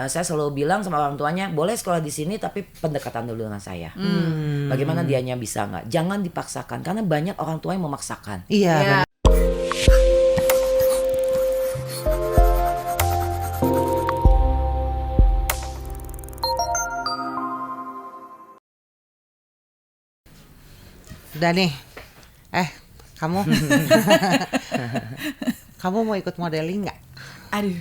saya selalu bilang sama orang tuanya, boleh sekolah di sini tapi pendekatan dulu dengan saya. Bagaimana dianya bisa nggak? Jangan dipaksakan karena banyak orang tua yang memaksakan. Iya. Udah nih, kamu, kamu mau ikut modeling nggak? Aduh,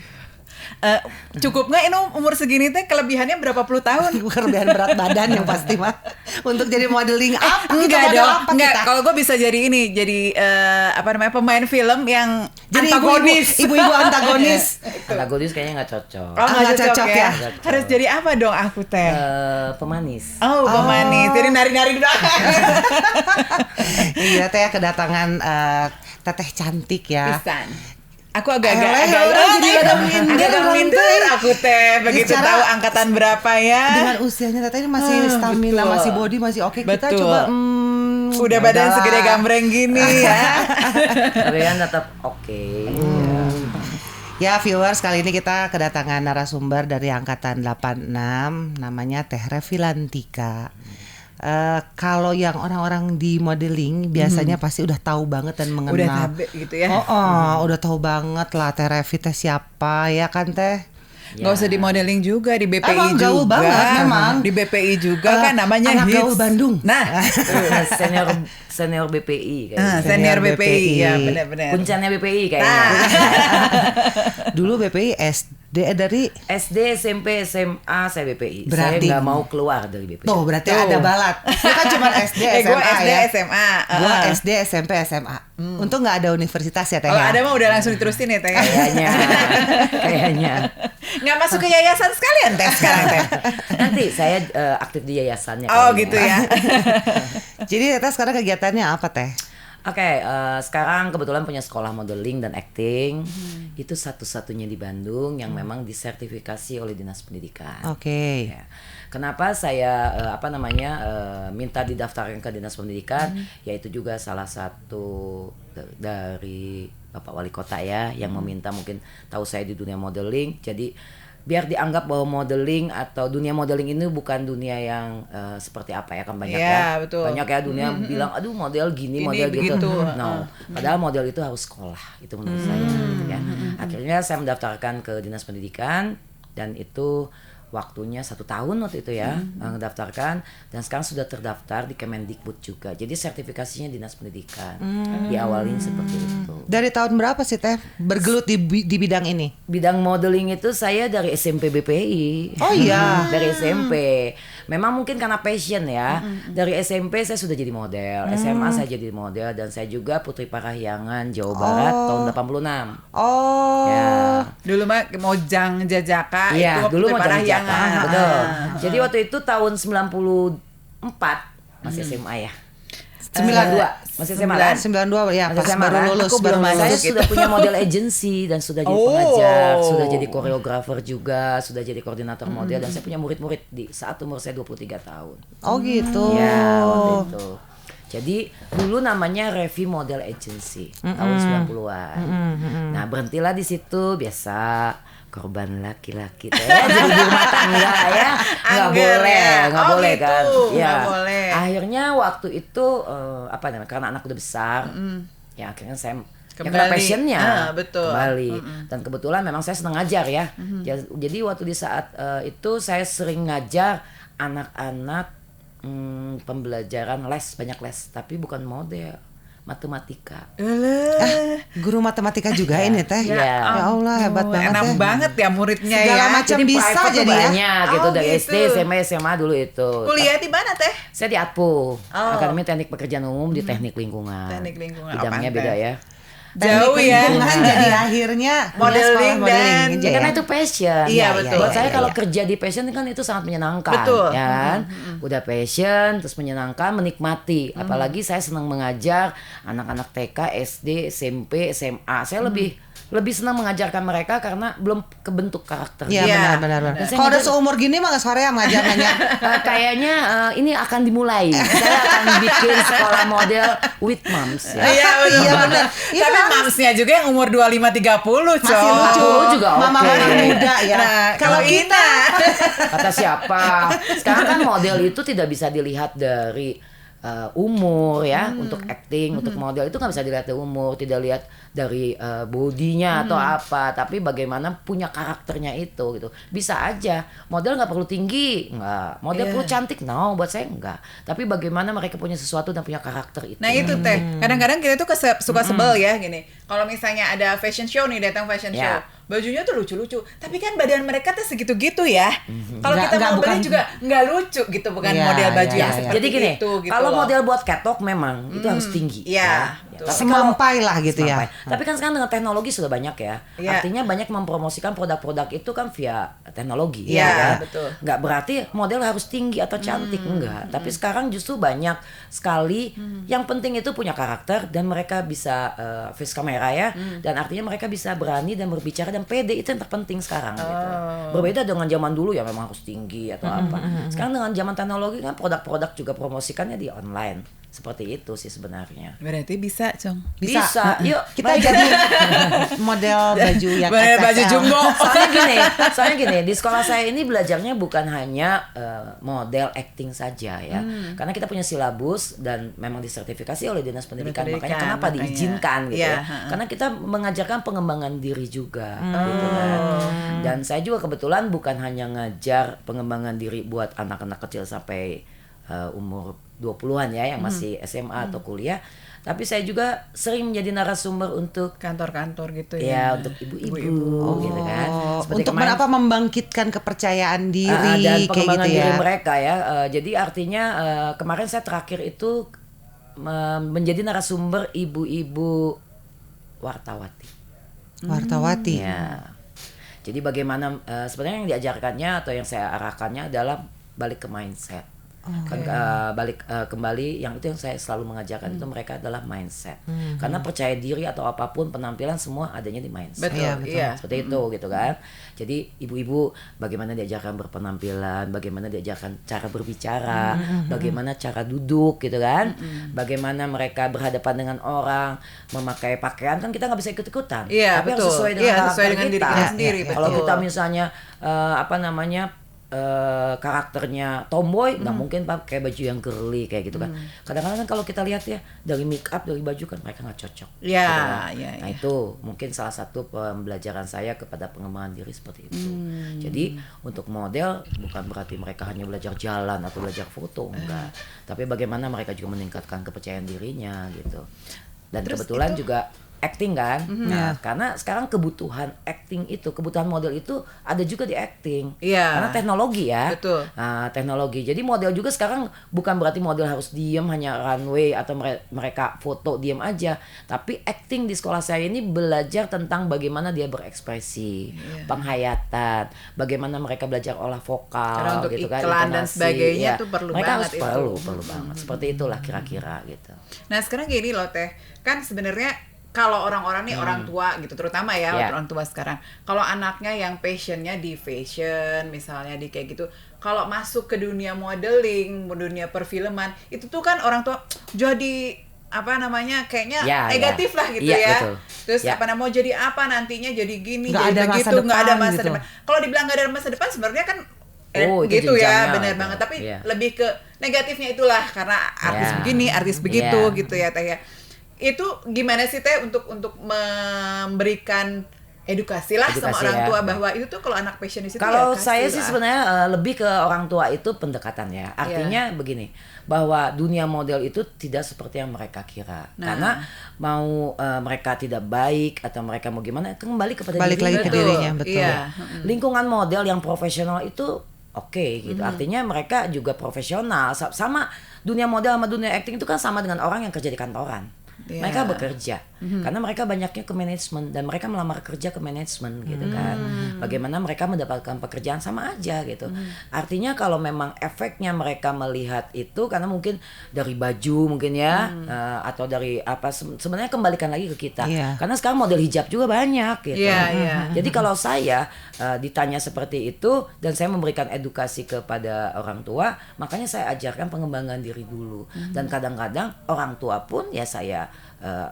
cukup nggak ini umur segini teh kelebihannya berapa puluh tahun? Kelebihan berat badan yang pasti mah. Untuk jadi modeling apa? Enggak model dong, apa enggak. kita? Kalau gue bisa jadi ini, jadi pemain film yang Jadi antagonis. ibu-ibu antagonis. Antagonis kayaknya nggak cocok. Oh, nggak cocok ya? Harus jadi apa dong aku teh? Pemanis. Oh, pemanis. Jadi nari-nari doang. Iya teh kedatangan teteh cantik ya. Pisan. Aku agak-agak minder aku teh begitu Secara- tahu angkatan berapa ya. Dengan usianya teteh ini masih stamina, betul. masih body, masih oke. Kita Betul. coba Udah badan udahlah. segede gambreng gini ya. Tapi kan tetap oke. Ya viewers, kali ini kita kedatangan narasumber dari angkatan 86, namanya Teh Revilantika. Kalau yang orang-orang di modeling biasanya pasti udah tahu banget dan mengenal. Udah tabe gitu ya. Udah tahu banget lah Teh Revi teh siapa ya kan Teh? Nggak usah di modeling juga, di BPI Emang juga. gaul banget memang. Di BPI juga kan namanya anak hits. gaul Bandung. Nah, senior BPI senior kayaknya. BPI ya BPI. benar-benar. Kuncannya BPI kayaknya. Dulu BPI SD dari SD, SMP, SMA saya BPI. Berarti- Saya nggak mau keluar dari BPI. tuh berarti Tuh. ada balat. Lu kan cuma SD SMA Gue SD ya. SMA. Gua SD SMP SMA. Untung nggak ada universitas ya Teh. Kalau ya? ada mah udah langsung diterusin ya teh. Kayaknya. Nggak masuk ke yayasan sekalian teh sekarang teh. Nanti saya aktif di yayasannya. Oh kayaknya. gitu ya. Jadi Teh sekarang kegiatannya apa Teh? Oke, sekarang kebetulan punya sekolah modeling dan acting. Itu satu-satunya di Bandung yang memang disertifikasi oleh Dinas Pendidikan. Oke. Ya. Kenapa saya minta didaftarkan ke Dinas Pendidikan? Yaitu juga salah satu dari Bapak Wali Kota ya yang meminta, mungkin tahu saya di dunia modeling. Jadi biar dianggap bahwa modeling atau dunia modeling ini bukan dunia yang seperti apa ya, kan banyak Iya, ya. betul. Banyak ya dunia bilang aduh model gini model begitu. gitu. No, padahal model itu harus sekolah, itu menurut saya gitu ya. Akhirnya saya mendaftarkan ke Dinas Pendidikan dan itu waktunya 1 tahun waktu itu ya mendaftarkan, dan sekarang sudah terdaftar di Kemendikbud juga. Jadi sertifikasinya Dinas Pendidikan. Diawalin seperti itu. Dari tahun berapa sih Teh bergelut di bidang ini? Bidang modeling itu saya dari SMP BPI. Oh iya. Dari SMP. Memang mungkin karena passion ya. Dari SMP saya sudah jadi model, SMA saya jadi model, dan saya juga Putri Parahyangan Jawa Barat tahun 86. Oh. Ya. Dulu mah Mojang Jajaka Iya, itu dulu Putri mau jadi Parahyangan. betul. Jadi waktu itu tahun 94 masih SMA ya. 92 masih SMA kan? 92 ya Masih pas SMA baru kan? lulus Aku belum baru masuk Saya lulus. gitu. sudah punya model agency dan sudah jadi Oh. pengajar, sudah jadi koreografer juga, sudah jadi koordinator model, dan saya punya murid-murid di saat umur saya 23 tahun. Oh gitu. Ya, waktu itu. Jadi dulu namanya Revi Model Agency tahun 90-an. Nah, berhentilah di situ, biasa korban laki-laki teh jadi ibu rumah tangga ya. Nggak Angger boleh, ya. nggak Oh, boleh gitu. kan. Ya. Nggak boleh. Akhirnya waktu itu karena anak udah besar, ya akhirnya saya ya Kembali. karena passionnya Betul. kembali. Dan kebetulan memang saya senang ngajar ya. Jadi waktu di saat itu saya sering ngajar anak-anak pembelajaran banyak les, tapi bukan model, matematika. Guru matematika juga ini Teh. Iya. Ya Allah hebat banget Enak Teh. banget ya muridnya Segala ya. macam bisa private tuh jadi ya. banyak gitu Oh, dari gitu. SD, SMP, SMA dulu itu. Kuliah di mana teh? Saya di ATPU, Akademi Teknik Pekerjaan Umum di Teknik Lingkungan. Teknik Lingkungan. Bidangnya Apaan, beda Teh? ya. Jauh Teknik ya. lingkungan jadi akhirnya Modeling sekolah modeling dan- aja ya. Karena itu passion. Iya, Ya, betul. Buat saya Iya, kalau iya. kerja di passion kan itu sangat menyenangkan. Betul. Ya kan? Udah passion, terus menyenangkan, menikmati. Apalagi saya senang mengajar anak-anak TK, SD, SMP, SMA. Saya lebih lebih senang mengajarkan mereka karena belum kebentuk karakter. Iya, Iya. benar. Dan saya Kalau udah ngajar- seumur gini mah nggak sore ya ngajar-ngajar. Kayaknya ini akan dimulai. Saya akan bikin sekolah model with moms ya. Iya Iya, benar. Itu Tapi harus- mamsnya juga yang umur 25-30, Masih Cok. lucu. juga Mama oke. muda ya. Nah, Kalau kita Kata siapa? Sekarang kan model itu tidak bisa dilihat dari umur ya, untuk acting, untuk model itu nggak bisa dilihat dari umur, tidak lihat dari bodinya atau apa, tapi bagaimana punya karakternya itu gitu. Bisa aja model nggak perlu tinggi, nggak, model Iya. perlu cantik, no, buat saya enggak. Tapi bagaimana mereka punya sesuatu dan punya karakter itu. Nah itu Teh, kadang-kadang kita tuh suka sebel ya gini. Kalau misalnya ada fashion show nih, datang fashion Ya. show, bajunya tuh lucu-lucu, tapi kan badan mereka tuh segitu-gitu ya. Kalau Nggak- kita nggak, mau beli bukan- juga nggak lucu gitu, bukan Iya, model baju iya, yang iya. seperti Jadi gini, itu gitu kalau loh. model buat catwalk memang itu harus tinggi. Iya, ya. betul. Tapi kalau semampai lah gitu ya. Sampai. Tapi kan sekarang dengan teknologi sudah banyak ya. Iya. Artinya banyak mempromosikan produk-produk itu kan via teknologi. Iya, ya kan? betul. Nggak berarti model harus tinggi atau cantik, enggak. Tapi sekarang justru banyak sekali yang penting itu punya karakter dan mereka bisa face kamera ya. Dan artinya mereka bisa berani dan berbicara dan pede, itu yang terpenting sekarang gitu. Berbeda dengan zaman dulu ya memang harus tinggi atau apa. Sekarang dengan zaman teknologi kan produk-produk juga promosikannya di online. Seperti itu sih sebenarnya. Berarti bisa, Cong. Bisa. Yuk, Kita mari. jadi model baju yang Model baju XXL. jumbo. Soalnya gini, di sekolah saya ini belajarnya bukan hanya model acting saja ya. Karena kita punya silabus dan memang disertifikasi oleh Dinas Pendidikan. Makanya Pendidikan, kenapa makanya. diizinkan gitu Iya, ya. ha-ha. Karena kita mengajarkan pengembangan diri juga gitu kan. Dan saya juga kebetulan bukan hanya ngajar pengembangan diri buat anak-anak kecil sampai umur 20-an ya yang masih SMA atau kuliah, tapi saya juga sering menjadi narasumber untuk Kantor-kantor gitu ya ya. untuk ibu-ibu gitu kan. Seperti Untuk kemarin, membangkitkan kepercayaan diri dan kayak pengembangan gitu diri ya. mereka ya. Jadi artinya kemarin saya terakhir itu menjadi narasumber ibu-ibu wartawati. Wartawati. Ya. Jadi bagaimana sebenarnya yang diajarkannya atau yang saya arahkannya adalah balik ke mindset. Balik kembali yang itu yang saya selalu mengajarkan itu mereka adalah mindset. Karena percaya diri atau apapun penampilan semua adanya di mindset. Betul, Iya, betul. iya. Seperti itu gitu kan. Jadi ibu-ibu bagaimana diajarkan berpenampilan, bagaimana diajarkan cara berbicara, bagaimana cara duduk gitu kan. Bagaimana mereka berhadapan dengan orang, memakai pakaian kan kita nggak bisa ikut-ikutan. Iya, Tapi harus betul. sesuai dengan Iya, karakter sesuai dengan diri kita sendiri, Kalau betul. kita misalnya karakternya tomboy, nggak mungkin pakai baju yang girly kayak gitu kan. Kadang-kadang kan kalau kita lihat ya dari make up, dari baju kan mereka nggak cocok. Iya, gitu kan. iya, Nah iya. itu mungkin salah satu pembelajaran saya kepada pengembangan diri seperti itu. Jadi untuk model bukan berarti mereka hanya belajar jalan atau belajar foto, enggak. Tapi bagaimana mereka juga meningkatkan kepercayaan dirinya gitu. Dan Terus kebetulan itu- juga acting kan. Nah, karena sekarang kebutuhan acting itu, kebutuhan model itu ada juga di acting. Iya. Karena teknologi ya. Betul. Nah, teknologi. Jadi model juga sekarang bukan berarti model harus diem hanya runway atau mereka foto diem aja. Tapi acting di sekolah saya ini belajar tentang bagaimana dia berekspresi, penghayatan, bagaimana mereka belajar olah vokal Karena untuk gitu kan, iklan dan intonasi. sebagainya Iya. tuh perlu mereka banget harus itu. perlu banget. Seperti itulah kira-kira gitu. Nah sekarang gini loh Teh, kan sebenarnya kalau orang-orang nih orang tua gitu, terutama ya Iya. orang tua sekarang, kalau anaknya yang passionnya di fashion misalnya di kayak gitu, kalau masuk ke dunia modeling, dunia perfilman, itu tuh kan orang tua jadi apa namanya kayaknya Ya, negatif ya. lah gitu Iya, ya. betul. Terus Ya. apa namanya mau jadi apa nantinya, jadi gini, Nggak jadi ada masa begitu, nggak ada depan masa gitu. depan. Kalau dibilang nggak ada masa depan sebenarnya kan Oh, itu gitu ya, jenjangnya benar gitu. banget. Tapi Iya. lebih ke negatifnya itulah karena artis Ya. begini, artis begitu Ya. gitu ya Teh ya. Itu gimana sih Teh untuk memberikan edukasi lah sama Edukasi orang ya. tua bahwa itu tuh kalau anak passion di situ Kalau ya saya kasih sih lah. sebenarnya lebih ke orang tua itu pendekatan ya. Artinya begini, bahwa dunia model itu tidak seperti yang mereka kira. Nah. Karena mau mereka tidak baik atau mereka mau gimana, kembali kepada Balik lagi ke Betul. dirinya, betul. Iya. Lingkungan model yang profesional itu oke gitu. Artinya mereka juga profesional. Sama dunia model sama dunia acting itu kan sama dengan orang yang kerja di kantoran. Iya. Mereka bekerja karena mereka banyaknya ke manajemen dan mereka melamar kerja ke manajemen gitu kan. Bagaimana mereka mendapatkan pekerjaan sama aja gitu. Artinya kalau memang efeknya mereka melihat itu karena mungkin dari baju mungkin ya atau dari apa sebenarnya kembalikan lagi ke kita. Iya. Karena sekarang model hijab juga banyak gitu. Iya. Jadi kalau saya ditanya seperti itu dan saya memberikan edukasi kepada orang tua, makanya saya ajarkan pengembangan diri dulu. Dan kadang-kadang orang tua pun ya saya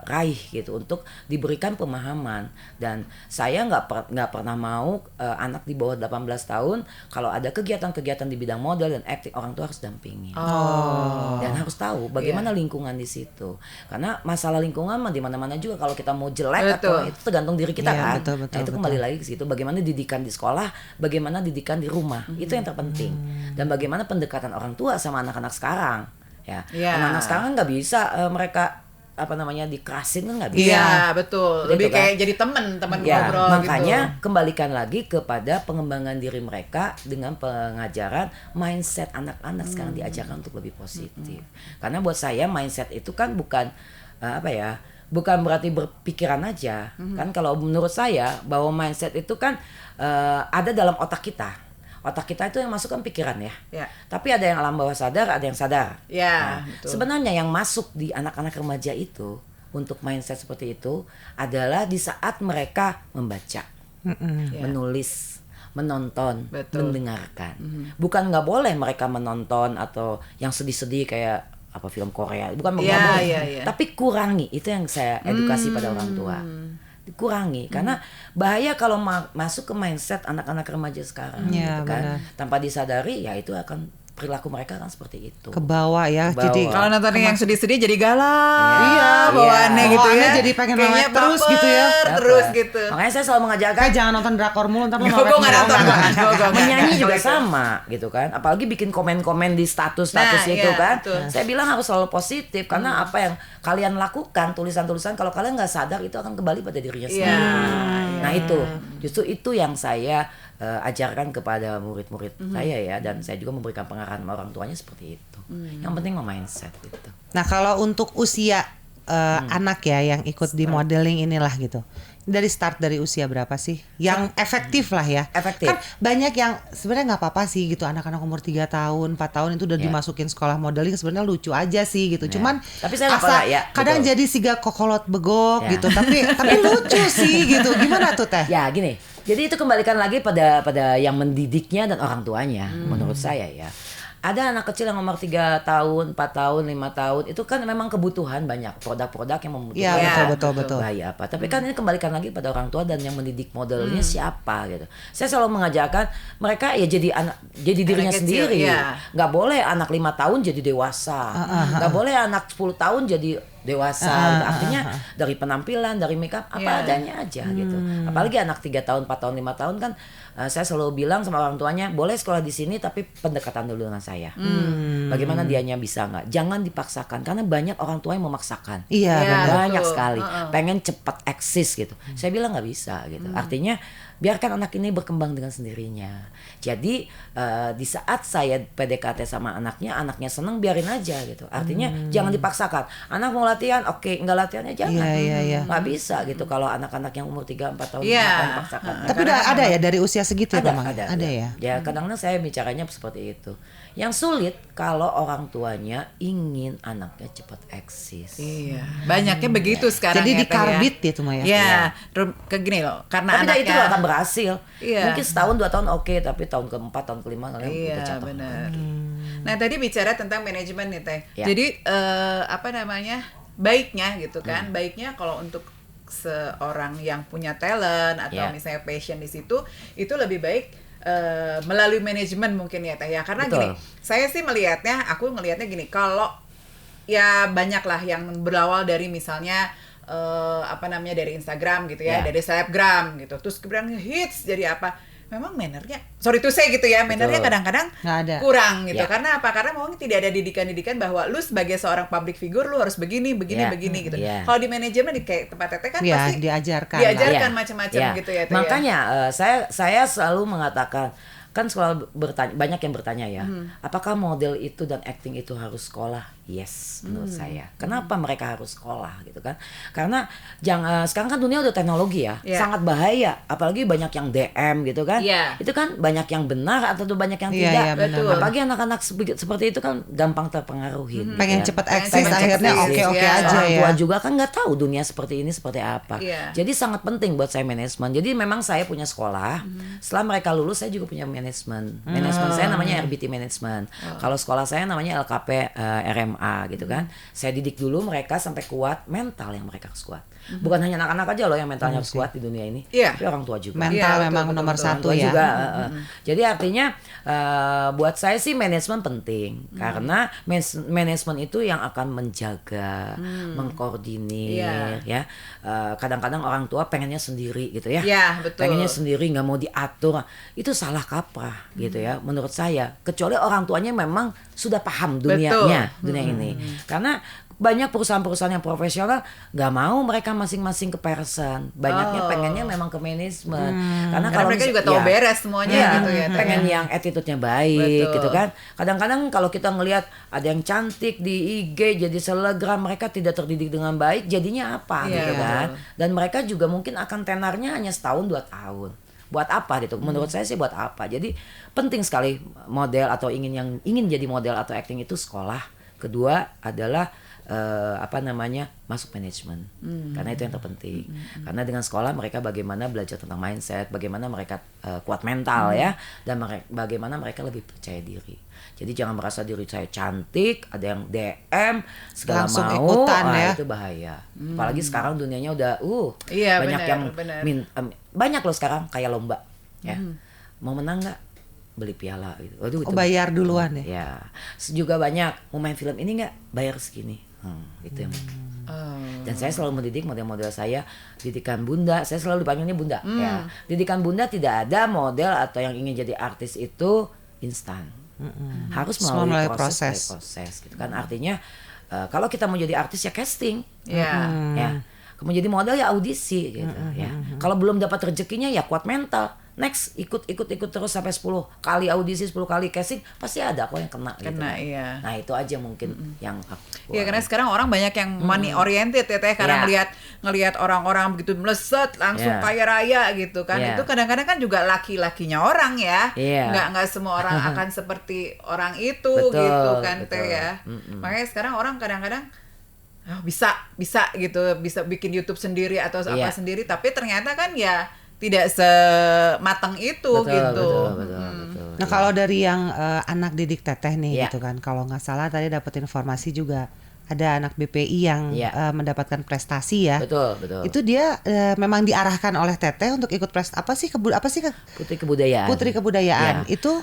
raih gitu untuk diberikan pemahaman. Dan saya nggak pernah mau anak di bawah 18 tahun kalau ada kegiatan-kegiatan di bidang model dan acting, orang tua harus dampingin. Dan harus tahu bagaimana lingkungan di situ. Karena masalah lingkungan mah di mana-mana juga, kalau kita mau jelek atau itu tergantung diri kita Iya, kan. betul, Nah, itu kembali lagi ke situ, bagaimana didikan di sekolah, bagaimana didikan di rumah. Itu yang terpenting. Dan bagaimana pendekatan orang tua sama anak-anak sekarang. Ya, anak-anak sekarang kan nggak bisa mereka dikerasin kan nggak bisa. Iya, betul. Lebih kan? kayak jadi teman Ya, ngobrol makanya gitu. kembalikan lagi kepada pengembangan diri mereka dengan pengajaran mindset anak-anak sekarang diajarkan untuk lebih positif. Karena buat saya mindset itu kan bukan bukan berarti berpikiran aja. Kan kalau menurut saya bahwa mindset itu kan ada dalam otak kita. Otak kita itu yang masuk kan pikiran ya. Tapi ada yang alam bawah sadar, ada yang sadar. Betul. Sebenarnya yang masuk di anak-anak remaja itu untuk mindset seperti itu adalah di saat mereka membaca, menulis, menonton, mendengarkan. Bukan nggak boleh mereka menonton atau yang sedih-sedih kayak film Korea. Bukan nggak boleh. Tapi kurangi. Itu yang saya edukasi pada orang tua. Dikurangi karena bahaya kalau masuk ke mindset anak-anak remaja sekarang gitu kan. Tanpa disadari ya itu akan perilaku mereka kan seperti itu. Ke bawah ya. Jadi kalau nonton yang sedih-sedih jadi galau. Bawaannya gitu ya. Jadi pengen kayaknya banget terus gitu ya. Terus gitu. Makanya saya selalu mengajarkan Jangan nonton drakor mulu ntar lu Gue nggak nonton. menyanyi juga sama gitu kan. Apalagi bikin komen-komen di status-status itu kan. Betul. Saya bilang harus selalu positif karena apa yang kalian lakukan, tulisan-tulisan kalau kalian nggak sadar itu akan kembali pada dirinya sendiri. Nah itu justru itu yang saya ajarkan kepada murid-murid saya ya, dan saya juga memberikan pengarahan sama orang tuanya seperti itu. Yang penting mindset itu. Nah kalau untuk usia anak ya yang ikut di modeling inilah gitu, dari start dari usia berapa sih yang efektif lah ya? Efektif. Kan banyak yang sebenarnya nggak apa-apa sih gitu, anak-anak umur 3 tahun 4 tahun itu udah dimasukin sekolah modeling, sebenarnya lucu aja sih gitu. Cuman tapi saya nggak pernah ya. Kadang betul. jadi siga kokolot begok gitu, tapi lucu sih gitu. Gimana tuh Teh? Ya gini, jadi itu kembalikan lagi pada yang mendidiknya dan orang tuanya. Menurut saya ya, ada anak kecil yang umur 3 tahun, 4 tahun, 5 tahun, itu kan memang kebutuhan banyak produk-produk yang membutuhkan. Ya, betul. Bahaya apa. Tapi kan ini kembalikan lagi pada orang tua dan yang mendidik modelnya siapa gitu. Saya selalu mengajarkan mereka ya jadi dirinya kecil, sendiri. ya. Nggak boleh anak 5 tahun jadi dewasa. Nggak boleh anak 10 tahun jadi dewasa gitu. Artinya dari penampilan, dari makeup apa adanya aja gitu. Apalagi anak 3 tahun, 4 tahun, 5 tahun kan saya selalu bilang sama orang tuanya, boleh sekolah di sini tapi pendekatan dulu dengan saya. Bagaimana dianya bisa nggak? Jangan dipaksakan karena banyak orang tua yang memaksakan. Iya, Banyak betul. sekali. Pengen cepat eksis gitu. Saya bilang nggak bisa gitu. Artinya biarkan anak ini berkembang dengan sendirinya. Jadi di saat saya PDKT sama anaknya seneng, biarin aja gitu. Artinya jangan dipaksakan. Anak mau latihan, oke, enggak latihannya jangan. Iya. Nggak bisa gitu kalau anak-anak yang umur 3 4 tahun dipaksakan. Tapi ada ya dari usia segitu ada, memang? Ada ya. Ya kadang-kadang saya bicaranya seperti itu. Yang sulit kalau orang tuanya ingin anaknya cepat eksis. Iya, banyaknya begitu sekarang. Jadi ya, dikarbit ya itu mah ya. Ya, kayak gini loh, karena Tapi anaknya itu gak akan berhasil. Iya. Mungkin setahun 2 tahun oke, tapi tahun keempat, tahun kelima kalian udah jatuh. Benar. Nah tadi bicara tentang manajemen nih Teh. Ya. Jadi baiknya gitu kan, baiknya kalau untuk seorang yang punya talent atau misalnya passion di situ, itu lebih baik melalui manajemen mungkin ya Teh ya. Karena Betul. gini, saya sih aku ngelihatnya gini, kalau ya banyak lah yang berawal dari misalnya dari Instagram gitu ya, dari selebgram gitu, terus kemudian hits jadi apa, memang mannernya, sorry to say gitu ya, mannernya kadang-kadang Nggak ada. kurang gitu. Ya. Karena apa? Karena mungkin tidak ada didikan-didikan bahwa lu sebagai seorang public figure lu harus begini gitu. Ya. Kalau di manajemen di kayak tempat Teteh kan Ya, pasti diajarkan Ya. macam-macam gitu ya Teh. Makanya saya selalu mengatakan kan selalu bertanya, banyak yang bertanya ya, apakah model itu dan acting itu harus sekolah? Yes, menurut saya. Kenapa mereka harus sekolah gitu kan? Karena sekarang kan dunia udah teknologi ya, sangat bahaya. Apalagi banyak yang DM gitu kan. Itu kan banyak yang benar atau banyak yang tidak. Betul. Apalagi anak-anak seperti itu kan gampang terpengaruhi. Pengen cepat eksis, akhirnya oke-oke aja Orang ya. tua juga kan nggak tahu dunia seperti ini seperti apa. Jadi sangat penting buat saya manajemen. Jadi memang saya punya sekolah. Setelah mereka lulus saya juga punya manajemen. Manajemen saya namanya RBT Management. Kalau sekolah saya namanya LKP RMA gitu kan. Saya didik dulu mereka sampai kuat mental yang mereka harus kuat. Bukan hanya anak-anak aja loh yang mentalnya harus kuat di dunia ini, tapi orang tua juga. Mental memang nomor satu ya. Juga, jadi artinya buat saya sih manajemen penting karena manajemen itu yang akan menjaga, mengkoordinir ya. Kadang-kadang orang tua pengennya sendiri gitu ya. Pengennya sendiri, nggak mau diatur. Itu salah kaprah gitu ya menurut saya. Kecuali orang tuanya memang sudah paham dunianya, dunia ini. Karena banyak perusahaan-perusahaan yang profesional nggak mau mereka masing-masing ke person, banyaknya pengennya memang ke manajemen. Karena kalau mereka juga tahu beres semuanya gitu ya. Pengen yang attitude-nya baik gitu kan. Kadang-kadang kalau kita ngelihat ada yang cantik di IG jadi selebgram, mereka tidak terdidik dengan baik, jadinya apa gitu kan. Dan mereka juga mungkin akan tenarnya hanya setahun 2 tahun. Buat apa gitu? Menurut saya sih buat apa? Jadi penting sekali model atau ingin jadi model atau acting itu sekolah. Kedua adalah masuk manajemen, karena itu yang terpenting. Karena dengan sekolah mereka bagaimana belajar tentang mindset, bagaimana mereka kuat mental ya, dan bagaimana mereka lebih percaya diri. Jadi jangan merasa diri saya cantik, ada yang DM segala langsung mau, ikutan ya. itu bahaya. Apalagi sekarang dunianya udah banyak bener. Banyak loh sekarang kayak lomba ya. Mau menang nggak? Beli piala gitu. Waduh, itu bayar duluan ya. Ya. Juga banyak mau main film ini nggak? Bayar segini. Itu yang. Dan saya selalu mendidik model-model saya, didikan bunda. Saya selalu dipanggilnya bunda. Ya. Didikan bunda tidak ada model atau yang ingin jadi artis itu instan. Harus melalui proses gitu kan. Artinya kalau kita mau jadi artis ya casting. Ya. Mau jadi model ya audisi gitu ya. Kalau belum dapat rezekinya ya kuat mental. Next ikut terus sampai 10 kali audisi, 10 kali casting, pasti ada kok yang kena gitu. Iya. Nah, itu aja mungkin yang Iya, karena sekarang orang banyak yang money oriented ya Teh, karena ngelihat orang-orang begitu meleset langsung kaya raya gitu kan. Itu kadang-kadang kan juga laki-lakinya orang ya. Nggak semua orang akan seperti orang itu gitu kan Teh ya. Makanya sekarang orang kadang-kadang bisa gitu, bisa bikin YouTube sendiri atau apa sendiri, tapi ternyata kan ya tidak sematang itu gitu. Betul. Nah, kalau dari yang anak didik Teteh nih gitu kan, kalau nggak salah tadi dapat informasi juga ada anak BPI yang mendapatkan prestasi ya. Betul. Itu dia memang diarahkan oleh Teteh untuk ikut Putri Kebudayaan. Itu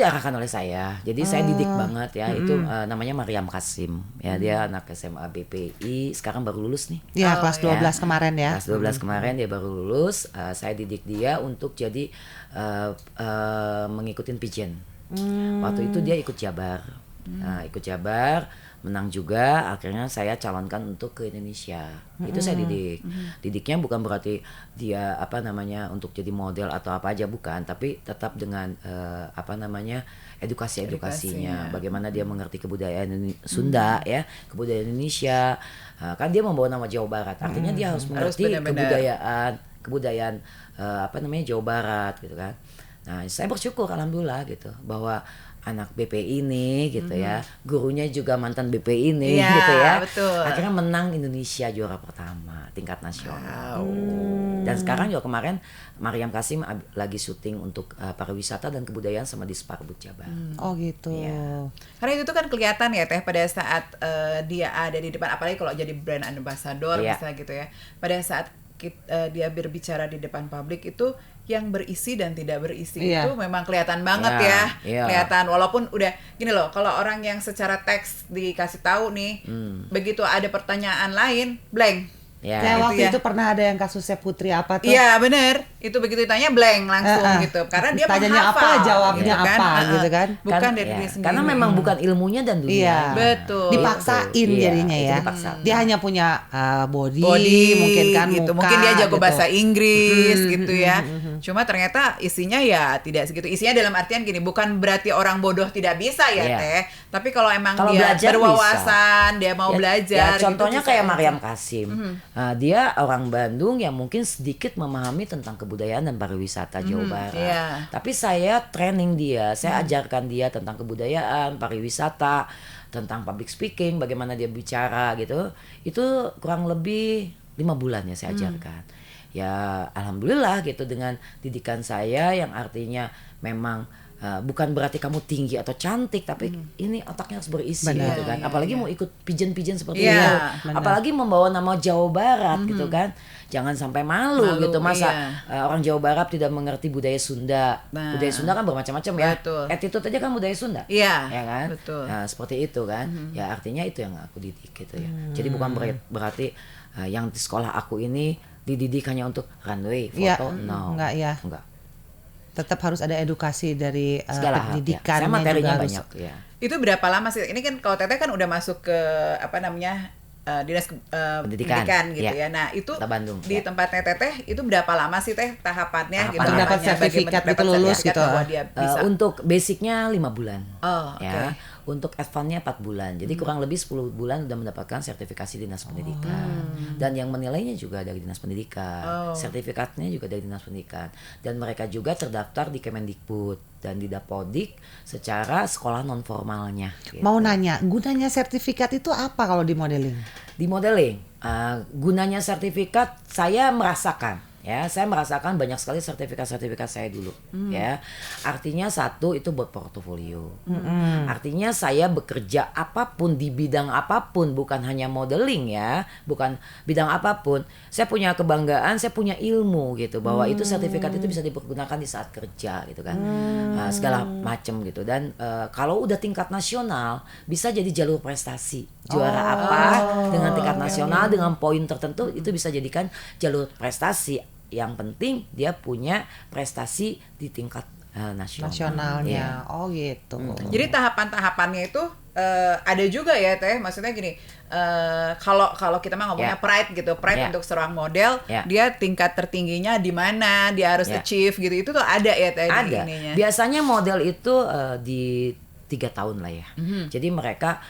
diarahkan oleh saya. Jadi saya didik banget ya. Itu namanya Mariam Kasim. Ya, dia anak SMA BPI, sekarang baru lulus nih. Ya, kelas 12 kemarin ya. Kelas 12 kemarin dia baru lulus. Saya didik dia untuk jadi mengikutin pigeon. Waktu itu dia ikut Jabar. Ikut Jabar, menang juga, akhirnya saya calonkan untuk ke Indonesia. Itu saya didik. Didiknya bukan berarti dia untuk jadi model atau apa aja, bukan, tapi tetap dengan edukasinya, bagaimana dia mengerti kebudayaan Sunda ya, kebudayaan Indonesia. Kan dia membawa nama Jawa Barat, artinya dia harus mengerti kebudayaan Jawa Barat gitu kan. Nah, saya bersyukur alhamdulillah gitu bahwa anak BPI ini gitu ya, gurunya juga mantan BPI ini gitu ya. Betul. Akhirnya menang Indonesia juara pertama tingkat nasional. Dan sekarang juga kemarin Mariam Kasim lagi syuting untuk pariwisata dan kebudayaan sama di Sparbud Jabar. Oh gitu. Ya. Karena itu tuh kan kelihatan ya Teh pada saat dia ada di depan, apalagi kalau jadi brand ambassador misalnya gitu ya. Pada saat dia berbicara di depan publik itu yang berisi dan tidak berisi itu memang kelihatan banget kelihatan, walaupun udah gini loh, kalau orang yang secara teks dikasih tahu nih begitu ada pertanyaan lain blank waktu itu pernah ada yang kasusnya Putri apa tuh? Iya bener, itu begitu ditanya blank langsung gitu. Karena dia tanyanya menghafal, apa, jawabnya gitu kan. apa, gitu kan. Bukan dari diri sendiri. Karena memang bukan ilmunya dan dunia. Iya. Betul. Dipaksain Iya, jadinya itu ya. dipaksa. Dia hanya punya body, Body mungkin kan gitu. muka. Mungkin dia jago gitu. bahasa Inggris gitu ya. Cuma ternyata isinya ya tidak segitu. Isinya dalam artian gini, bukan berarti orang bodoh tidak bisa ya Iya. Teh. Tapi kalau emang Kalau dia belajar berwawasan, dia mau belajar. Ya, contohnya gitu, kayak bisa. Mariam Kasim. Dia orang Bandung yang mungkin sedikit memahami tentang kebudayaan dan pariwisata Jawa Barat. iya. Tapi saya training dia, saya ajarkan dia tentang kebudayaan, pariwisata, tentang public speaking, bagaimana dia bicara gitu. Itu kurang lebih 5 bulan ya saya ajarkan. Ya alhamdulillah gitu dengan didikan saya yang artinya memang bukan berarti kamu tinggi atau cantik, tapi ini otaknya harus berisi Benar. gitu kan. Apalagi mau ikut pigeon-pigeon seperti Iya, itu. benar. Apalagi membawa nama Jawa Barat gitu kan. Jangan sampai malu gitu. Masa orang Jawa Barat tidak mengerti budaya Sunda. Nah. Budaya Sunda kan bermacam-macam ya. Betul. Attitude aja kan budaya Sunda. Iya, Ya kan? betul. Nah, seperti itu kan. Ya artinya itu yang aku didik gitu ya. Jadi bukan berarti yang di sekolah aku ini dididik hanya untuk runway, Iya, foto, no. enggak ya. Enggak. Tetap harus ada edukasi dari Segala hal. Ya. pendidikannya Saya materinya juga harus. banyak ya. Itu berapa lama sih? Ini kan kalau Teteh kan udah masuk ke apa namanya dinas pendidikan gitu ya. ya. Nah itu Kota Bandung, di ya. tempatnya Teteh itu berapa lama sih Teh tahapannya gitu? Untuk dapat namanya, sertifikat bagaimana gitu, dapat lulus sertifikat gitu. bahwa dia bisa. Untuk basicnya 5 bulan. Oh, Ya. oke. Untuk advance-nya 4 bulan. Jadi kurang lebih 10 bulan udah mendapatkan sertifikasi dinas pendidikan. Dan yang menilainya juga dari dinas pendidikan. Sertifikatnya juga dari dinas pendidikan. Dan mereka juga terdaftar di Kemendikbud dan di Dapodik secara sekolah non formalnya. Gitu. Mau nanya, gunanya sertifikat itu apa kalau di modeling? Di modeling, gunanya sertifikat saya merasakan. Ya, saya merasakan banyak sekali sertifikat saya dulu, ya. Artinya satu itu buat portofolio. Artinya saya bekerja apapun di bidang apapun, bukan hanya modeling ya, bukan bidang apapun. Saya punya kebanggaan, saya punya ilmu gitu bahwa itu sertifikat itu bisa dipergunakan di saat kerja gitu kan, segala macam gitu. Dan kalau udah tingkat nasional bisa jadi jalur prestasi. Juara apa dengan tingkat nasional dengan poin tertentu itu bisa jadikan jalur prestasi. Yang penting dia punya prestasi di tingkat Nasionalnya. Oh gitu. Jadi tahapan-tahapannya itu ada juga ya Teh. Maksudnya gini, kalau kita mah ngomongnya Ya. pride gitu, pride Ya. untuk seorang model, Ya. dia tingkat tertingginya di mana, dia harus Ya. achieve gitu. Itu tuh ada ya Teh di Ada. ininya. Biasanya model itu di 3 tahun lah ya. Jadi mereka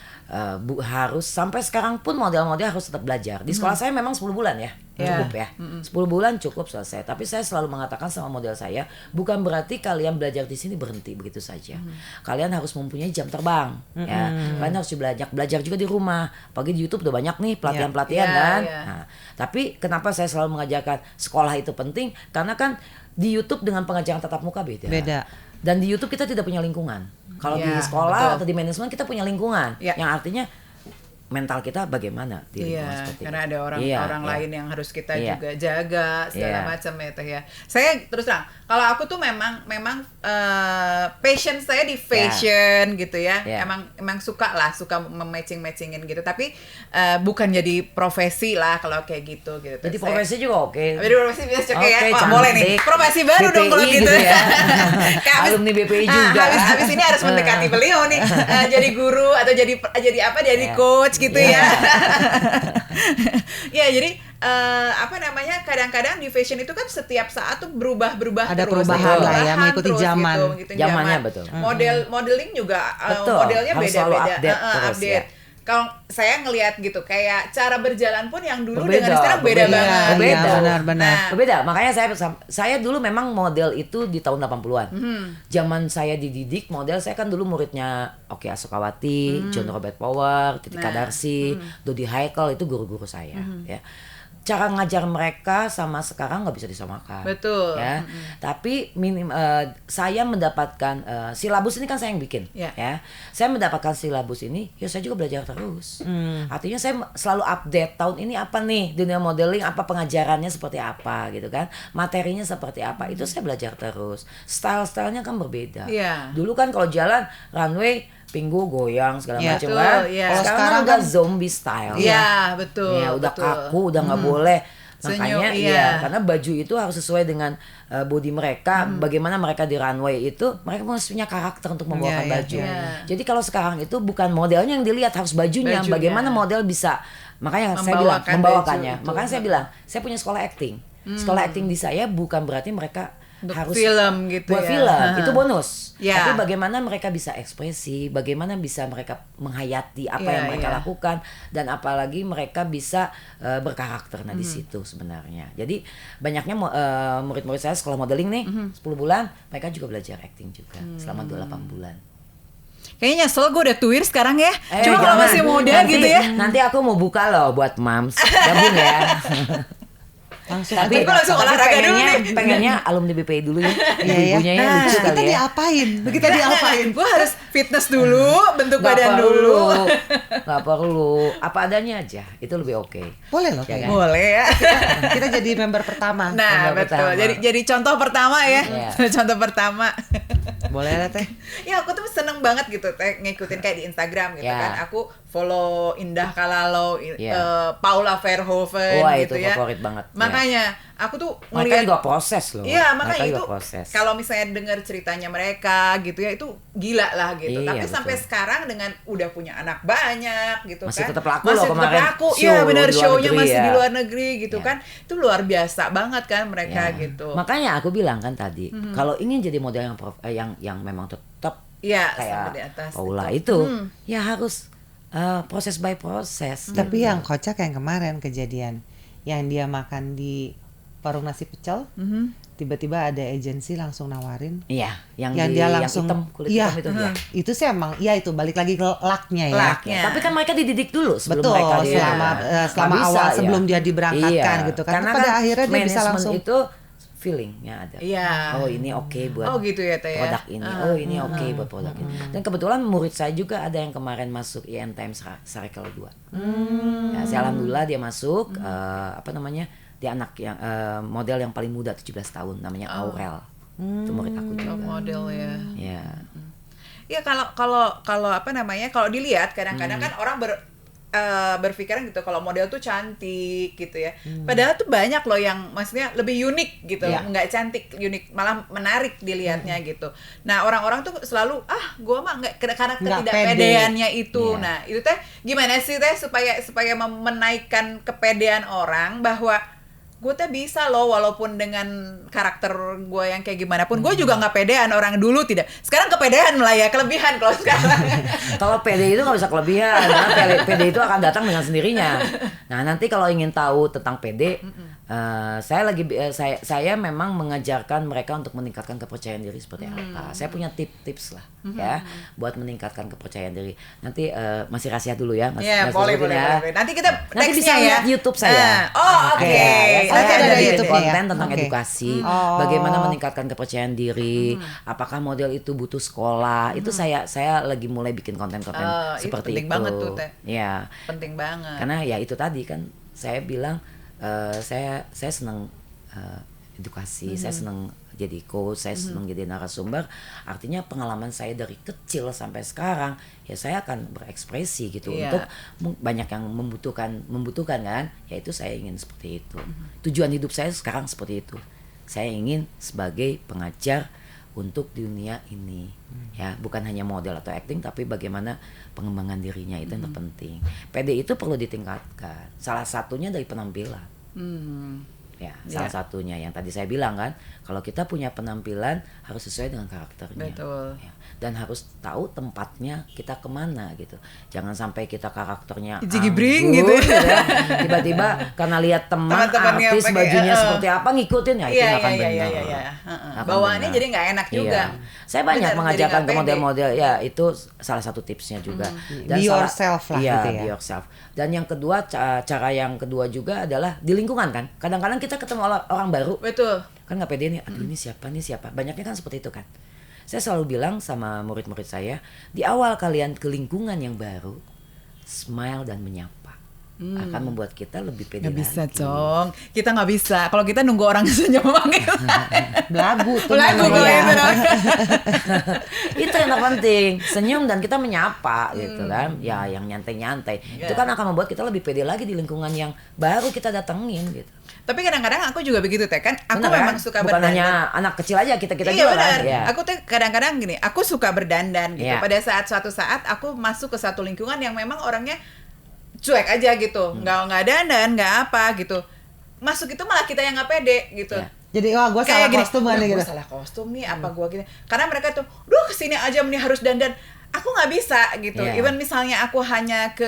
harus sampai sekarang pun model-model harus tetap belajar. Di sekolah saya memang 10 bulan ya. Cukup ya. 10 bulan cukup selesai. Tapi saya selalu mengatakan sama model saya, bukan berarti kalian belajar di sini berhenti begitu saja. Kalian harus mempunyai jam terbang ya. Kalian harus belajar juga di rumah. Pagi di YouTube udah banyak nih pelatihan-pelatihan Ya, kan. ya. Nah, tapi kenapa saya selalu mengajarkan sekolah itu penting? Karena kan di YouTube dengan pengajaran tatap muka beda. Beda. Dan di YouTube kita tidak punya lingkungan. Kalau di Ya, sekolah betul. atau di manajemen kita punya lingkungan, Ya. yang artinya mental kita bagaimana di lingkungan Iya, seperti karena itu. ada orang Iya, lain yang harus kita Iya. juga jaga segala Iya. macam ya Teh ya. Saya terus terang, kalau aku tuh memang passion saya di fashion gitu ya. Iya. Emang suka matching-matchingin gitu. Tapi bukan jadi profesi lah kalau kayak gitu gitu. Jadi Saya- profesi juga oke. Jadi profesi biasa oke ya. Oke, Wah, cantik. boleh nih. Profesi baru dong kalau BPI gitu. gitu ya. Kayak Alumni BPI juga. Habis ini harus mendekati beliau nih. Jadi guru atau jadi apa? Jadi Iya. coach gitu Iya. ya. Ya, jadi apa namanya? Kadang-kadang di fashion itu kan setiap saat tuh berubah Ada terus. perubahan lah ya, mengikuti terus zaman. gitu, ngikutin Zamannya zaman. betul. Modeling juga Betul, modelnya harus selalu beda-beda. update terus, Update. ya. Kalau saya ngelihat gitu, kayak cara berjalan pun yang dulu Berbeda, dengan sekarang beda berbeda. banget. Berbeda. gitu. Benar-benar. Nah, Berbeda, makanya saya dulu memang model itu di tahun 80-an. Zaman saya dididik model, saya kan dulu muridnya Oki Asokawati, John Robert Power, Titi Kadarsi, Dodi Haikal, itu guru-guru saya ya. Cara ngajar mereka sama sekarang nggak bisa disamakan. Betul. Ya. Tapi saya mendapatkan silabus ini kan saya yang bikin. Ya. Ya. Saya mendapatkan silabus ini, ya saya juga belajar terus. Artinya saya selalu update tahun ini apa nih dunia modeling, apa pengajarannya seperti apa gitu kan, materinya seperti apa, itu saya belajar terus. Style-stylenya kan berbeda. Iya. Dulu kan kalau jalan runway pinggu goyang segala Iya. macam Betul, kan. iya. Kalau sekarang udah zombie style. Iya, betul. Ya udah betul. kaku, udah nggak boleh Makanya karena baju itu harus sesuai dengan body mereka, bagaimana mereka di runway itu, mereka harus punya karakter untuk membawakan baju. Jadi kalau sekarang itu bukan modelnya yang dilihat, harus bajunya. Bagaimana model bisa, makanya saya bilang membawakannya. Makanya saya bilang, saya punya sekolah acting. Sekolah acting di saya bukan berarti mereka untuk harus film gitu buat film, itu bonus. Ya. Tapi bagaimana mereka bisa ekspresi, bagaimana bisa mereka menghayati apa yang mereka lakukan, dan apalagi mereka bisa berkarakter di situ sebenarnya. Jadi banyaknya murid-murid saya sekolah modeling nih 10 bulan, mereka juga belajar acting juga selama 28 bulan. Kayaknya nyesel gue udah tuir sekarang ya. Cuma kalau masih muda gitu ya. Nanti aku mau buka loh buat moms, gabung ya. Tapi gue langsung olahraga dulu nih. Pengennya alumni BPI dulu ya. Ibunya ya lucu kita kali ya. Kita diapain? Gue harus fitness dulu, bentuk badan dulu. Gak perlu, apa adanya aja. Itu lebih oke. Boleh loh. Ya kan? Boleh ya. Kita jadi member pertama. Nah Member betul. pertama. Jadi contoh pertama ya. Contoh pertama. Boleh lah Teh. Ya aku tuh seneng banget gitu Teh, ngikutin kayak di Instagram gitu kan. Aku follow Indah Kalalo, Paula Verhoeven gitu itu ya. favorit banget. Makanya aku tuh mereka ngeliat juga proses loh. Iya, makanya mereka itu proses. kalau misalnya dengar ceritanya mereka gitu ya, itu gila lah gitu. Iya, Tapi sampai betul. sekarang dengan udah punya anak banyak gitu Masih kan. tetap laku masih loh tetap kemarin laku. show Iya benar, di luar show-nya negeri masih ya. di luar negeri gitu Ya. kan. Itu luar biasa banget kan mereka Ya. gitu. Makanya aku bilang kan tadi, kalau ingin jadi model yang memang tetap Iya, kayak sampai di atas Paula itu, ya harus proses by proses. Tapi yang kocak yang kemarin kejadian, yang dia makan di warung nasi pecel, tiba-tiba ada agensi langsung nawarin. Iya, yang dia langsung hitam, kulit iya, hitam itu dia. Itu sih emang, ya itu balik lagi ke lucknya ya. Lucknya. Tapi kan mereka dididik dulu sebelum Betul, mereka selama Nggak awal bisa, sebelum dia diberangkatkan gitu kan. Karena Pada kan akhirnya dia bisa management langsung itu feelingnya ada. Iya. Oh ini oke buat Oh gitu ya Teh ya. produk ini. Oh ini oke buat produk ini. Dan kebetulan murid saya juga ada yang kemarin masuk INTM Circle 2. Ya, saya alhamdulillah dia masuk apa namanya? Dia anak yang model yang paling muda 17 tahun namanya Aurel. Itu murid aku juga. Model ya. Ya. Ya kalau apa namanya, kalau dilihat kadang-kadang kan orang berpikiran gitu kalau model tuh cantik gitu ya. Padahal tuh banyak loh yang maksudnya lebih unik gitu, nggak cantik, unik, malah menarik dilihatnya gitu. Nah orang-orang tuh selalu gua mah nggak, karena ketidakpedeannya itu. Nah itu Teh gimana sih Teh supaya menaikkan kepedean orang bahwa gue teh bisa loh walaupun dengan karakter gue yang kayak gimana pun, gue juga nggak pedean, orang dulu tidak. Sekarang kepedean lah ya, kelebihan kalau sekarang. Kalau pede itu nggak bisa kelebihan, karena pede itu akan datang dengan sendirinya. Nah nanti kalau ingin tahu tentang pede, saya memang mengajarkan mereka untuk meningkatkan kepercayaan diri seperti apa. Saya punya tips lah ya buat meningkatkan kepercayaan diri. Nanti masih rahasia dulu ya, boleh. Nanti kita nanti bisa ya. lihat YouTube saya. Oke. Saya Nanti ada bikin YouTube-nya konten ya? tentang Oke. edukasi, bagaimana meningkatkan kepercayaan diri, apakah model itu butuh sekolah. Itu saya lagi mulai bikin konten-konten seperti penting itu. banget tuh Teh. Ya. Penting banget. Karena ya itu tadi kan saya bilang saya senang edukasi, saya senang jadi coach, saya senang jadi narasumber. Artinya pengalaman saya dari kecil sampai sekarang, ya saya akan berekspresi gitu untuk banyak yang membutuhkan kan, yaitu saya ingin seperti itu. Tujuan hidup saya sekarang seperti itu. Saya ingin sebagai pengajar untuk dunia ini, ya bukan hanya model atau acting, tapi bagaimana pengembangan dirinya itu yang terpenting. PD itu perlu ditingkatkan. Salah satunya dari penampilan. Ya, salah satunya yang tadi saya bilang kan, kalau kita punya penampilan harus sesuai dengan karakternya. Betul. Ya, dan harus tahu tempatnya kita kemana gitu. Jangan sampai kita karakternya Jigibring anggun, gitu ya. Tiba-tiba karena lihat teman artis pakai, bajunya seperti apa ngikutin ya, itu nggak akan benar. Iya. Bawaannya jadi nggak enak juga. Saya banyak Benar, mengajarkan jadi ke nggak model-model, ya itu salah satu tipsnya juga. Be yourself lah gitu ya. Be yourself. Dan yang kedua, cara yang kedua juga adalah di lingkungan kan. Kadang-kadang kita ketemu orang baru. Betul. Kan nggak pede nih, aduh ini siapa. Banyaknya kan seperti itu kan. Saya selalu bilang sama murid-murid saya, di awal kalian ke lingkungan yang baru, smile dan menyapa. akan membuat kita lebih pede Nggak bisa, lagi. Cong. Kita nggak bisa. Kalau kita nunggu orang senyum gitu. Belagu tuh Belagu namanya. kalau itu dong. Itu yang terpenting, senyum dan kita menyapa gitu kan. Ya yang nyantai-nyantai. Itu kan akan membuat kita lebih pede lagi di lingkungan yang baru kita datengin gitu. Tapi kadang-kadang aku juga begitu teh kan. Aku Bener, memang kan? suka Bukan berdandan. hanya anak kecil aja, kita Iya juga benar. kan. Ya. Aku tuh kadang-kadang gini, aku suka berdandan gitu. Iya. Pada suatu saat aku masuk ke satu lingkungan yang memang orangnya cuek aja gitu, nggak dandan, nggak apa gitu. Masuk itu malah kita yang nggak pede gitu. Iya. Jadi wah gue salah kostum "Wah, kan gua gitu. salah kostum nih, apa gue gitu. Karena mereka tuh, duh kesini aja nih harus dandan. Aku nggak bisa gitu. Iya. Even misalnya aku hanya ke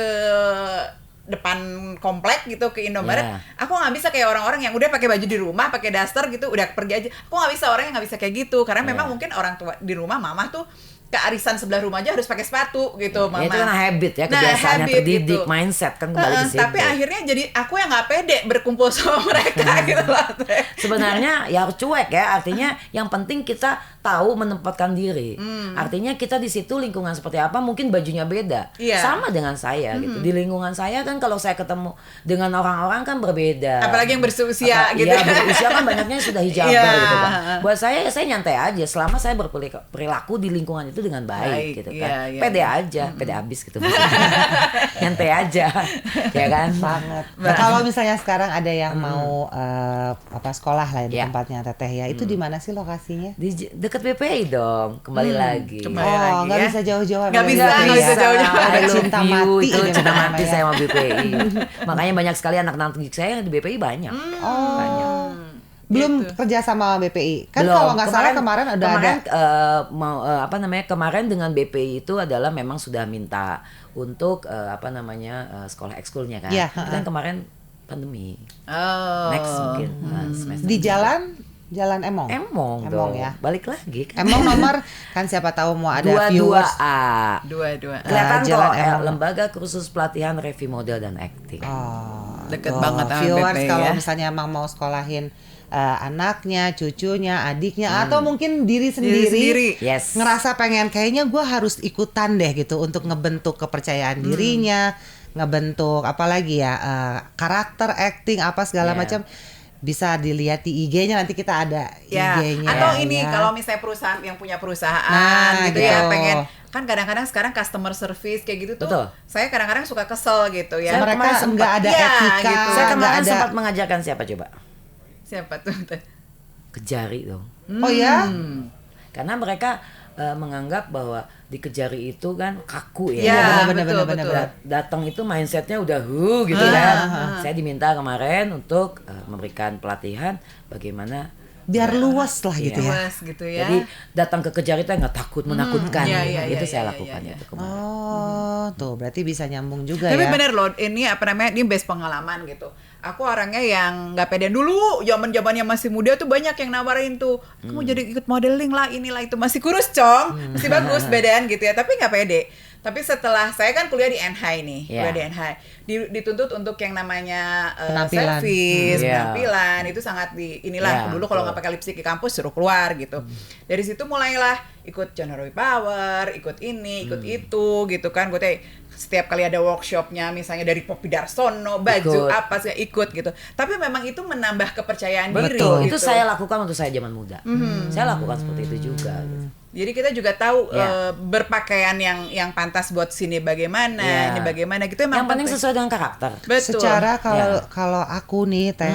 depan komplek gitu ke Indomaret, Iya. aku nggak bisa kayak orang-orang yang udah pakai baju di rumah, pakai daster gitu, udah pergi aja. Aku nggak bisa, orang yang nggak bisa kayak gitu, karena memang Iya. mungkin orang tua di rumah, mama tuh ke arisan sebelah rumah aja harus pakai sepatu gitu, mama. Ya, itu kan habit ya, Nah, kebiasaan yang habit terdidik, gitu. mindset kan kembali ke situ. Tapi akhirnya jadi aku yang nggak pede berkumpul sama mereka gitu loh. Sebenarnya ya cuek ya, artinya yang penting kita tahu menempatkan diri. Artinya kita di situ lingkungan seperti apa, mungkin bajunya beda. Iya. Sama dengan saya gitu. Di lingkungan saya kan kalau saya ketemu dengan orang-orang kan berbeda. Apalagi yang berusia gitu. Iya, berusia kan banyaknya sudah hijaber Iya. gitu kan. Buat saya ya saya nyantai aja selama saya berperilaku di lingkungan itu dengan baik, Baik, gitu iya, kan. iya, Pede iya. aja, pede abis gitu. Nyantai aja. Ya kan? Banget. Nah, kalau misalnya sekarang ada yang mau sekolah lah di Ya. tempatnya Teteh ya, itu di mana sih lokasinya? Di dekat BPI dong, kembali lagi. Kembali lagi nggak ya. bisa jauh-jauh. Nggak dari bisa, BPI nggak ya. bisa jauh-jauh. Ada I love cinta you, mati itu ini cinta namanya. mati saya sama BPI. Makanya banyak sekali anak-anak didik saya yang di BPI banyak. Oh. Belum Gitu. kerja sama BPI. Kan Belum. kalau nggak salah kemarin udah ada. Kemarin dengan BPI itu adalah memang sudah minta untuk sekolah ekskulnya kan. Iya, Tapi kan kemarin pandemi. Oh. Next mungkin semester. Di Jalan Emong. Emong dong. ya. Balik lagi kan. Emong nomor kan siapa tahu mau ada viewers. 22A. Dua. Kelihatan Jalan kok Emong. Lembaga Kursus Pelatihan Revie Model dan Acting. Oh, Deket tuh. banget sama Viewers BPI kalau ya. misalnya emang mau sekolahin anaknya, cucunya, adiknya, atau mungkin diri sendiri. sendiri, Yes. ngerasa pengen kayaknya gue harus ikutan deh gitu untuk ngebentuk kepercayaan dirinya, ngebentuk apalagi ya karakter, acting apa segala Yeah. macam. Bisa dilihat di IG-nya, nanti kita ada Ya, IG-nya. atau ini ya. kalau misalnya perusahaan yang punya perusahaan Nah, gitu ya, gitu. pengen kan kadang-kadang sekarang customer service kayak gitu tuh Betul. saya kadang-kadang suka kesel gitu ya. Mereka kemarin sempat- nggak ada Iya, etika, gitu. Saya nggak kemarin ada. sempat mengajarkan siapa coba? Siapa tuh? Kejari dong. Oh ya? Karena mereka menganggap bahwa di Kejari itu kan kaku Iya, ya. betul, bener. betul. Datang itu mindsetnya udah gitu kan. Saya diminta kemarin untuk memberikan pelatihan bagaimana Biar luas lah gitu ya. Luas gitu ya. Jadi datang ke Kejari itu nggak takut menakutkan. Iya, Itu iya, saya iya, lakukan iya, itu kemarin. Oh, tuh berarti bisa nyambung juga Tapi ya. bener loh, ini ini base pengalaman gitu. Aku orangnya yang nggak pede dulu, zaman-zamannya masih muda tuh banyak yang nawarin tuh, kamu jadi ikut modeling lah, inilah itu masih kurus cong, masih bagus bedaan gitu ya, tapi nggak pede. Tapi setelah saya kan kuliah di NHI nih, Yeah. kuliah di NHI, dituntut untuk yang namanya Penampilan. service, Yeah. penampilan itu sangat inilah Yeah, dulu kalau betul. nggak pakai lipstick di kampus suruh keluar gitu. Dari situ mulailah ikut Jonorawi Power, ikut ini, ikut itu gitu kan. Gue setiap kali ada workshopnya misalnya dari Poppy Darsono, baju Ikut. apa sih ikut gitu. Tapi memang itu menambah kepercayaan diri. Betul. Gitu. Itu saya lakukan untuk saya zaman muda. Saya lakukan seperti itu juga. Gitu. Jadi kita juga tahu Ya. berpakaian yang pantas buat sini bagaimana, Ya. ini bagaimana gitu emang Yang penting sesuai dengan karakter. Betul. Secara Ya. kalau aku nih Teh,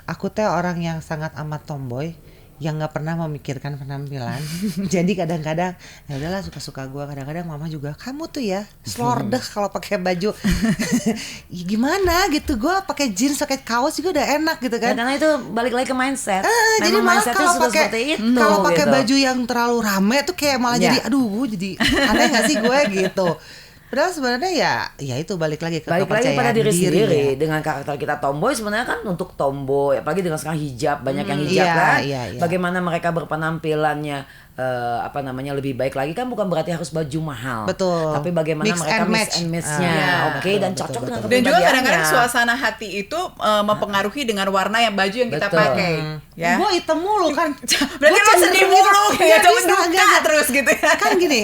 aku teh orang yang sangat amat tomboy yang nggak pernah memikirkan penampilan. Jadi kadang-kadang ya udahlah suka-suka gue. Kadang-kadang mama juga kamu tuh ya slordeh kalau pakai baju. Ya, gimana gitu gue pakai jeans pakai kaos juga udah enak gitu Ya, kan. karena itu balik lagi ke mindset. Jadi Memang malah mindsetnya kalau sudah pakai seperti itu. kalau pakai gitu. baju yang terlalu rame tuh kayak malah Ya. jadi aduh gue jadi aneh nggak sih gue gitu. Padahal sebenarnya ya itu balik lagi ke Balik lagi kepercayaan pada diri sendiri. ya. Dengan karakter kita tomboy sebenarnya kan untuk tomboy, apalagi dengan sekarang hijab, banyak yang hijab Iya, kan. iya, iya. Bagaimana mereka berpenampilannya apa namanya lebih baik lagi kan bukan berarti harus baju mahal. Betul. Tapi bagaimana Mix mereka and mix match. and match-nya. Iya. Oke, dan cocok dengan Dan juga kepribadiannya. kadang-kadang suasana hati itu mempengaruhi dengan warna yang baju yang kita Betul. pakai. Ya. Gue hitam mulu kan. Berarti Gua lo sedih cenderung mulu gitu. ya, Nggak cuma bisa, duka nggak. terus gitu ya. Kan gini,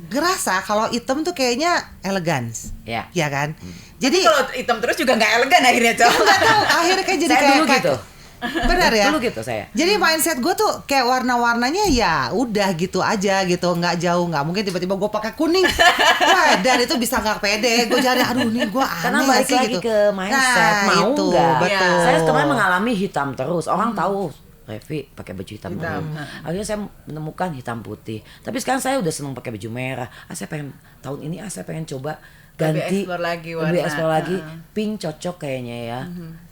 gerasa kalau hitam tuh kayaknya elegans. Ya. Ya kan? Jadi Kalau hitam terus juga nggak elegan akhirnya, Cok. nggak tahu akhirnya kayak jadi Saya kayak dulu gitu. Benar ya? Dulu gitu saya. Jadi mindset gue tuh kayak warna-warnanya ya udah gitu aja gitu, nggak jauh, nggak mungkin tiba-tiba gue pakai kuning. Wah, dan itu bisa nggak pede. Gue jadi aduh nih gue aneh Karena nggak balik sih lagi gitu. ke mindset, Nah, mau itu, nggak? betul. Saya kemarin mengalami hitam terus. Orang tahu Revi pakai baju hitam Hitam. terus. Akhirnya saya menemukan hitam putih. Tapi sekarang saya udah seneng pakai baju merah. Saya pengen tahun ini saya pengen coba Lebih ganti explore lagi lebih warna. explore lagi. Pink cocok kayaknya ya.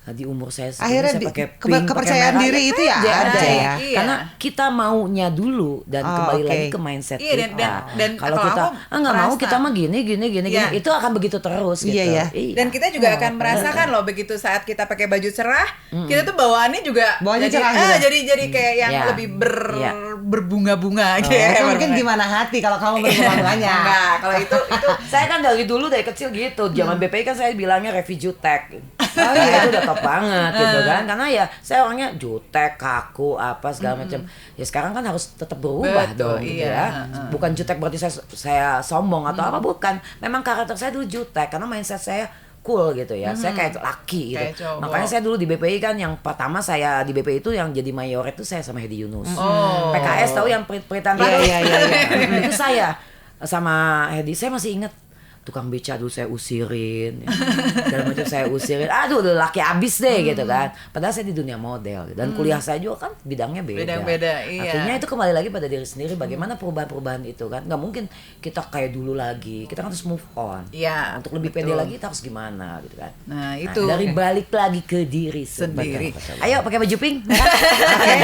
Nah, di umur saya segini Akhirnya saya pakai keba- pink, pakai kepercayaan merah, diri itu ya ada ada ya. Iya. Karena kita maunya dulu dan Oh, kembali oke. lagi ke mindset Iya, dan- kita. dan Kalau kalau kita aku nggak mau merasa- kita mah gini Iya. itu akan begitu terus gitu. Iya, ya. Dan kita juga akan merasakan loh begitu saat kita pakai baju cerah, kita tuh bawaannya juga Bawaannya jadi cerah gitu. jadi kayak yang Iya. lebih Iya. berbunga-bunga Oh, gitu. itu mungkin gimana hati kalau kamu berbunga-bunganya. Enggak, kalau itu Saya kan dari dulu dari kecil gitu. Zaman BPI kan saya bilangnya Revi jutek. Oh, iya. Itu udah top banget gitu kan. Karena ya saya orangnya jutek, kaku, apa segala macam. Ya sekarang kan harus tetap berubah Betul, dong gitu iya. ya. Bukan jutek berarti saya sombong atau apa, bukan. Memang karakter saya dulu jutek karena mindset saya cool gitu ya. Saya kayak laki gitu. Kayak cowok. Makanya saya dulu di BPI kan yang pertama saya di BPI itu yang jadi mayoret itu saya sama Hedi Yunus. Oh. PKS tahu yang peritan Iya, iya, iya, iya. itu saya sama Hedi, saya masih ingat tukang beca dulu saya usirin ya. Dan macam saya usirin, aduh udah laki abis deh gitu kan. Padahal saya di dunia model dan kuliah saya juga kan bidangnya beda. Beda-beda, iya. Artinya itu kembali lagi pada diri sendiri bagaimana perubahan-perubahan itu kan. Nggak mungkin kita kayak dulu lagi, kita kan harus move on. Iya, Untuk lebih betul. pede lagi kita harus gimana gitu kan. Nah, itu. dari balik lagi ke diri Sendiri. Ayo pakai baju pink. Oke.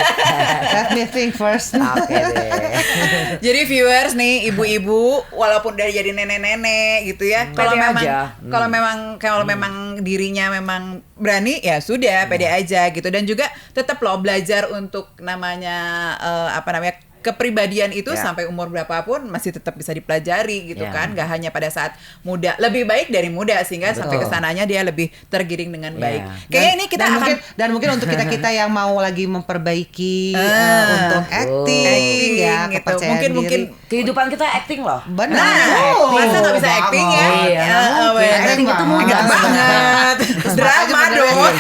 Let me think first. Oke deh. Jadi viewers nih, ibu-ibu walaupun dari jadi nenek-nenek gitu ya. Kalau Pede memang aja. kalau memang dirinya memang berani ya sudah pede aja gitu, dan juga tetap loh belajar untuk namanya kepribadian itu Ya. sampai umur berapapun masih tetap bisa dipelajari gitu Ya. kan, nggak hanya pada saat muda, lebih baik dari muda sehingga sampai Betul. kesananya dia lebih tergiring dengan Ya. baik. Kayaknya ini kita akan mungkin untuk kita yang mau lagi memperbaiki untuk acting, acting ya gitu. kepercayaan Mungkin diri. Kehidupan kita acting loh. Benar. Nah, masa nggak bisa banget. acting ya? Iya, Ya, mungkin. bener. Acting itu mudah Ingat banget. Drama bener. dong.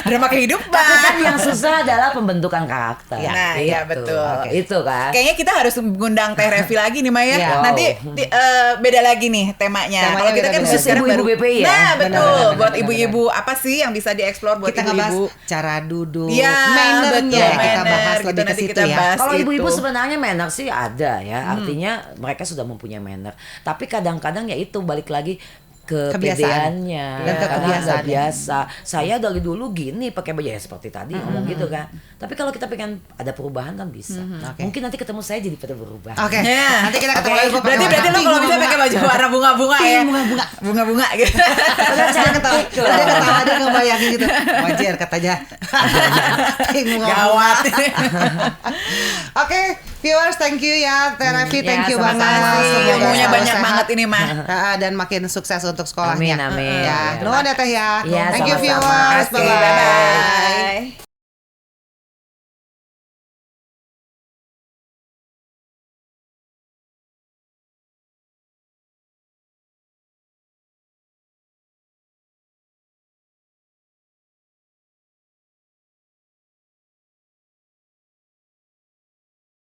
Drama Tapi kehidupan. kan yang susah adalah pembentukan karakter. Nah, iya, betul. Oke, itu kan. Kayaknya kita harus mengundang Teh Revi lagi nih Maya. Iya. Nanti beda lagi nih temanya. Temanya Kalau kita kan beda-beda. sekarang Ibu-ibu baru BPI ya? Nah, betul. Benar, Buat benar, ibu-ibu apa sih yang bisa dieksplor buat Kita ngebahas ibu-ibu? cara duduk, Iya, mannernya betul, kita manner. bahas Gitu, lebih ke nanti situ kita ya. bahas. Kalau ibu-ibu itu. sebenarnya manner sih ada ya. Artinya mereka sudah mempunyai manner. Tapi kadang-kadang ya itu balik lagi ke Kebiasaan. kepedeannya. Dan ke Karena kebiasaan. nggak biasa. Saya dari dulu gini pakai baju ya seperti tadi ngomong gitu kan. Tapi kalau kita pengen ada perubahan kan bisa. Oke. Mungkin nanti ketemu saya jadi pada berubah. Oke. Ya. Nanti kita ketemu Oke. lagi. Gua pakai Berarti lo kalau bisa pakai baju warna bunga-bunga ya. bunga-bunga. Bunga-bunga gitu. Udah Dia ketawa, cantik loh. dia ketawa, dia ngebayangin gitu. Wajar katanya. Gawat. Oke, viewers, thank you ya, Teh Revi, thank you sama-sama. banget. Semoga Ilmunya selalu banyak sehat. banget ini mah. Dan makin sukses untuk sekolahnya. Amin, amin. Ya, nuhun ya Teh ya. Iya, Thank you sama-sama. viewers. Oke, Bye-bye. bye-bye.